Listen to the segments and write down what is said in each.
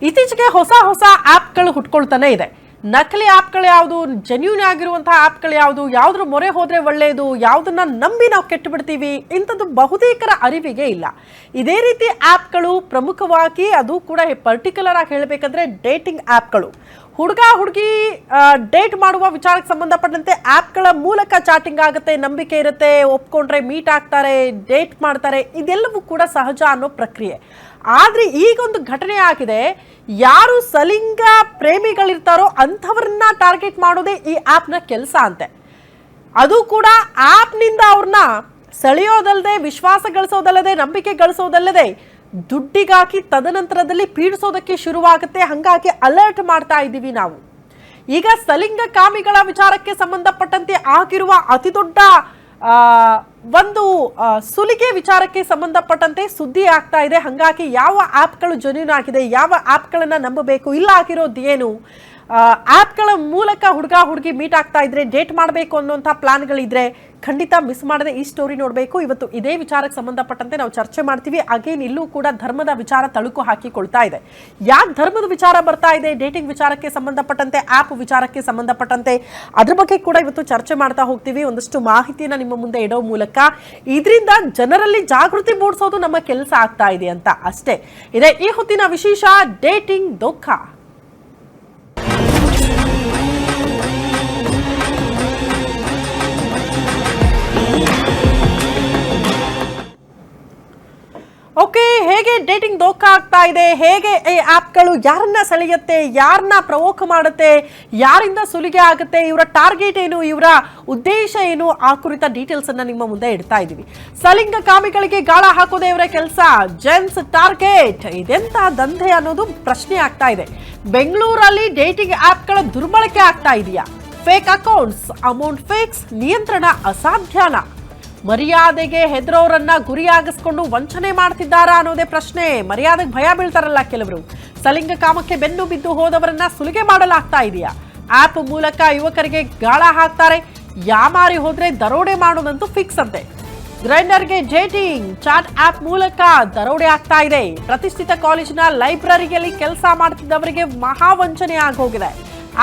ಇತ್ತೀಚೆಗೆ ಹೊಸ ಹೊಸ ಆ್ಯಪ್ಗಳು ಹುಟ್ಕೊಳ್ತಾನೆ ಇದೆ. ನಕಲಿ ಆ್ಯಪ್ಗಳು ಯಾವುದು, ಜೆನ್ಯೂನ್ ಆಗಿರುವಂತಹ ಆ್ಯಪ್ಗಳು ಯಾವುದು, ಯಾವುದ್ರ ಮೊರೆ ಹೋದರೆ ಒಳ್ಳೆಯದು, ಯಾವುದನ್ನ ನಂಬಿ ನಾವು ಕೆಟ್ಟು ಬಿಡ್ತೀವಿ, ಇಂಥದ್ದು ಬಹುತೇಕರ ಅರಿವಿಗೆ ಇಲ್ಲ. ಇದೇ ರೀತಿ ಆ್ಯಪ್ಗಳು ಪ್ರಮುಖವಾಗಿ, ಅದು ಕೂಡ ಪರ್ಟಿಕ್ಯುಲರ್ ಆಗಿ ಹೇಳಬೇಕಂದ್ರೆ ಡೇಟಿಂಗ್ ಆ್ಯಪ್ಗಳು, ಹುಡುಗ ಹುಡುಗಿ ಡೇಟ್ ಮಾಡುವ ವಿಚಾರಕ್ಕೆ ಸಂಬಂಧಪಟ್ಟಂತೆ ಆ್ಯಪ್ಗಳ ಮೂಲಕ ಚಾಟಿಂಗ್ ಆಗುತ್ತೆ, ನಂಬಿಕೆ ಇರುತ್ತೆ, ಒಪ್ಕೊಂಡ್ರೆ ಮೀಟ್ ಆಗ್ತಾರೆ, ಡೇಟ್ ಮಾಡ್ತಾರೆ, ಇದೆಲ್ಲವೂ ಕೂಡ ಸಹಜ ಅನ್ನೋ ಪ್ರಕ್ರಿಯೆ. ಆದರೆ ಈಗೊಂದು ಘಟನೆ ಆಗಿದೆ. ಯಾರು ಸಲಿಂಗ ಪ್ರೇಮಿಗಳಿರ್ತಾರೋ ಅಂಥವ್ರನ್ನ ಟಾರ್ಗೆಟ್ ಮಾಡೋದೇ ಈ ಆ್ಯಪ್ನ ಕೆಲಸ ಅಂತೆ. ಅದು ಕೂಡ ಆ್ಯಪ್ನಿಂದ ಅವ್ರನ್ನ ಸೆಳೆಯೋದಲ್ಲದೆ, ವಿಶ್ವಾಸ ಗಳಿಸೋದಲ್ಲದೆ, ನಂಬಿಕೆ ಗಳಿಸೋದಲ್ಲದೆ, ದುಡ್ಡಿಗಾಕಿ ತದನಂತರದಲ್ಲಿ ಪೀಡಿಸೋದಕ್ಕೆ ಶುರುವಾಗುತ್ತೆ. ಹಾಗಾಗಿ ಅಲರ್ಟ್ ಮಾಡ್ತಾ ಇದ್ದೀವಿ ನಾವು. ಈಗ ಸಲಿಂಗ ಕಾಮಿಗಳ ವಿಚಾರಕ್ಕೆ ಸಂಬಂಧಪಟ್ಟಂತೆ ಆಗಿರುವ ಅತಿ ದೊಡ್ಡ ಒಂದು ಸುಲಿಗೆ ವಿಚಾರಕ್ಕೆ ಸಂಬಂಧಪಟ್ಟಂತೆ ಸುದ್ದಿ ಆಗ್ತಾ ಇದೆ. ಹಾಗಾಗಿ ಯಾವ ಆ್ಯಪ್ಗಳು ಜೆನ್ಯೂನ್ ಆಗಿದೆ, ಯಾವ ಆ್ಯಪ್ಗಳನ್ನು ನಂಬಬೇಕು, ಇಲ್ಲ ಆಗಿರೋದು ಏನು, ಆ್ಯಪ್ಗಳ ಮೂಲಕ ಹುಡುಗ ಹುಡುಗಿ ಮೀಟ್ ಆಗ್ತಾ ಇದ್ರೆ, ಡೇಟ್ ಮಾಡಬೇಕು ಅನ್ನೋಂಥ ಪ್ಲಾನ್ಗಳಿದ್ರೆ ಖಂಡಿತ ಮಿಸ್ ಮಾಡದೆ ಈ ಸ್ಟೋರಿ ನೋಡಬೇಕು. ಇವತ್ತು ಇದೇ ವಿಚಾರಕ್ಕೆ ಸಂಬಂಧಪಟ್ಟಂತೆ ನಾವು ಚರ್ಚೆ ಮಾಡ್ತೀವಿ. ಅಗೇನ್ ಇಲ್ಲೂ ಕೂಡ ಧರ್ಮದ ವಿಚಾರ ತಳುಕು ಹಾಕಿಕೊಳ್ತಾ ಇದೆ. ಯಾಕೆ ಧರ್ಮದ ವಿಚಾರ ಬರ್ತಾ ಇದೆ, ಡೇಟಿಂಗ್ ವಿಚಾರಕ್ಕೆ ಸಂಬಂಧಪಟ್ಟಂತೆ, ಆ್ಯಪ್ ವಿಚಾರಕ್ಕೆ ಸಂಬಂಧಪಟ್ಟಂತೆ, ಅದ್ರ ಬಗ್ಗೆ ಕೂಡ ಇವತ್ತು ಚರ್ಚೆ ಮಾಡ್ತಾ ಹೋಗ್ತೀವಿ. ಒಂದಷ್ಟು ಮಾಹಿತಿಯನ್ನು ನಿಮ್ಮ ಮುಂದೆ ಇಡೋ ಮೂಲಕ ಇದರಿಂದ ಜನರಲ್ಲಿ ಜಾಗೃತಿ ಮೂಡಿಸೋದು ನಮ್ಮ ಕೆಲಸ ಆಗ್ತಾ ಇದೆ ಅಂತ ಅಷ್ಟೇ. ಇದೇ ಈ ಹೊತ್ತಿನ ವಿಶೇಷ, ಡೇಟಿಂಗ್ ಧೋಖಾ. ಓಕೆ, ಹೇಗೆ ಡೇಟಿಂಗ್ ಧೋಖಾ ಆಗ್ತಾ ಇದೆ, ಹೇಗೆ ಈ ಆ್ಯಪ್ಗಳು ಯಾರನ್ನ ಸೆಳೆಯುತ್ತೆ, ಯಾರನ್ನ ಪ್ರವೋಕ್ ಮಾಡುತ್ತೆ, ಯಾರಿಂದ ಸುಲಿಗೆ ಆಗುತ್ತೆ, ಇವರ ಟಾರ್ಗೆಟ್ ಏನು, ಇವರ ಉದ್ದೇಶ ಏನು, ಆ ಕುರಿತ ಡೀಟೇಲ್ಸ್ ಅನ್ನ ನಿಮ್ಮ ಮುಂದೆ ಇಡ್ತಾ ಇದ್ದೀವಿ. ಸಲಿಂಗ ಕಾಮಿಗಳಿಗೆ ಗಾಳ ಹಾಕೋದೇ ಇವರ ಕೆಲಸ, ಜೆನ್ಸ್ ಟಾರ್ಗೆಟ್. ಇದೆಂತ ದಂಧೆ ಅನ್ನೋದು ಪ್ರಶ್ನೆ ಆಗ್ತಾ ಇದೆ. ಬೆಂಗಳೂರಲ್ಲಿ ಡೇಟಿಂಗ್ ಆ್ಯಪ್ಗಳ ದುರ್ಬಳಕೆ ಆಗ್ತಾ ಇದೆಯಾ? ಫೇಕ್ ಅಕೌಂಟ್ಸ್, ಅಮೌಂಟ್ ಫೇಕ್ಸ್, ನಿಯಂತ್ರಣ ಅಸಾಧ್ಯನಾ? ಮರ್ಯಾದೆಗೆ ಹೆದರೋರನ್ನ ಗುರಿಯಾಗಿಸ್ಕೊಂಡು ವಂಚನೆ ಮಾಡ್ತಿದ್ದಾರಾ ಅನ್ನೋದೇ ಪ್ರಶ್ನೆ. ಮರ್ಯಾದೆಗೆ ಭಯ ಬೀಳ್ತಾರಲ್ಲ ಕೆಲವರು. ಸಲಿಂಗ ಕಾಮಕ್ಕೆ ಬೆನ್ನು ಬಿದ್ದು ಹೋದವರನ್ನ ಸುಲಿಗೆ ಮಾಡಲಾಗ್ತಾ ಇದೆಯಾ? ಆ್ಯಪ್ ಮೂಲಕ ಯುವಕರಿಗೆ ಗಾಳ ಹಾಕ್ತಾರೆ. ಯಾಮಾರಿ ಹೋದ್ರೆ ದರೋಡೆ ಮಾಡೋದಂತೂ ಫಿಕ್ಸ್ ಅಂತೆ. ಗ್ರೈಂಡರ್ಗೆ ಡೇಟಿಂಗ್ ಚಾಟ್ ಆ್ಯಪ್ ಮೂಲಕ ದರೋಡೆ ಆಗ್ತಾ ಇದೆ. ಪ್ರತಿಷ್ಠಿತ ಕಾಲೇಜಿನ ಲೈಬ್ರರಿಯಲ್ಲಿ ಕೆಲಸ ಮಾಡ್ತಿದ್ದವರಿಗೆ ಮಹಾವಂಚನೆ ಆಗೋಗಿದೆ.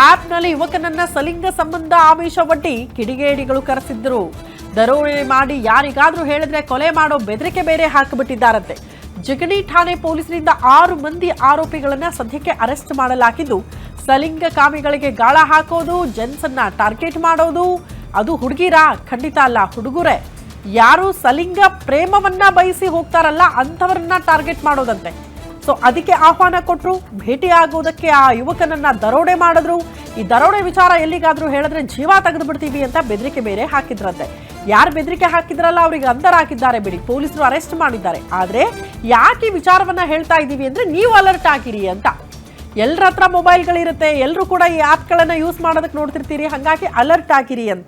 ಆ್ಯಪ್ನಲ್ಲಿ ಯುವಕನನ್ನ ಸಲಿಂಗ ಸಂಬಂಧ ಆಮಿಷ ಒಡ್ಡಿ ಕಿಡಿಗೇಡಿಗಳು ಕರೆಸಿದ್ರು. ದರೋಡೆ ಮಾಡಿ ಯಾರಿಗಾದ್ರೂ ಹೇಳಿದ್ರೆ ಕೊಲೆ ಮಾಡೋ ಬೆದರಿಕೆ ಬೇರೆ ಹಾಕಿಬಿಟ್ಟಿದ್ದಾರಂತೆ. ಜಿಗಣಿ ಠಾಣೆ ಪೊಲೀಸರಿಂದ 6 ಮಂದಿ ಆರೋಪಿಗಳನ್ನ ಸದ್ಯಕ್ಕೆ ಅರೆಸ್ಟ್ ಮಾಡಲಾಗಿದ್ದು, ಸಲಿಂಗ ಕಾಮಿಗಳಿಗೆ ಗಾಳ ಹಾಕೋದು, ಜೆನ್ಸನ್ನ ಟಾರ್ಗೆಟ್ ಮಾಡೋದು, ಅದು ಹುಡುಗಿರಾ? ಖಂಡಿತ ಅಲ್ಲ, ಹುಡುಗರೇ. ಯಾರು ಸಲಿಂಗ ಪ್ರೇಮವನ್ನ ಬಯಸಿ ಹೋಗ್ತಾರಲ್ಲ ಅಂಥವ್ರನ್ನ ಟಾರ್ಗೆಟ್ ಮಾಡೋದಂತೆ. ಸೊ ಅದಕ್ಕೆ ಆಹ್ವಾನ ಕೊಟ್ಟರು, ಭೇಟಿ ಆಗೋದಕ್ಕೆ ಆ ಯುವಕನನ್ನ ದರೋಡೆ ಮಾಡಿದ್ರು. ಈ ದರೋಡೆ ವಿಚಾರ ಎಲ್ಲಿಗಾದ್ರೂ ಹೇಳಿದ್ರೆ ಜೀವ ತೆಗೆದು ಬಿಡ್ತೀವಿ ಅಂತ ಬೆದರಿಕೆ ಬೇರೆ ಹಾಕಿದ್ರಂತೆ. ಯಾರು ಬೆದರಿಕೆ ಹಾಕಿದ್ರಲ್ಲ ಅವರಿಗೆ ಅಂತರ ಹಾಕಿದ್ದಾರೆ ಬಿಡಿ, ಪೊಲೀಸರು ಅರೆಸ್ಟ್ ಮಾಡಿದ್ದಾರೆ. ಆದರೆ ಯಾಕೆ ವಿಚಾರವನ್ನ ಹೇಳ್ತಾ ಇದ್ದೀವಿ ಅಂದ್ರೆ, ನೀವು ಅಲರ್ಟ್ ಆಗಿರಿ ಅಂತ. ಎಲ್ಲರ ಹತ್ರ ಮೊಬೈಲ್ಗಳಿರುತ್ತೆ, ಎಲ್ಲರೂ ಕೂಡ ಈ ಆ್ಯಪ್ಗಳನ್ನು ಯೂಸ್ ಮಾಡೋದಕ್ಕೆ ನೋಡ್ತಿರ್ತೀರಿ. ಹಾಗಾಗಿ ಅಲರ್ಟ್ ಆಗಿರಿ ಅಂತ.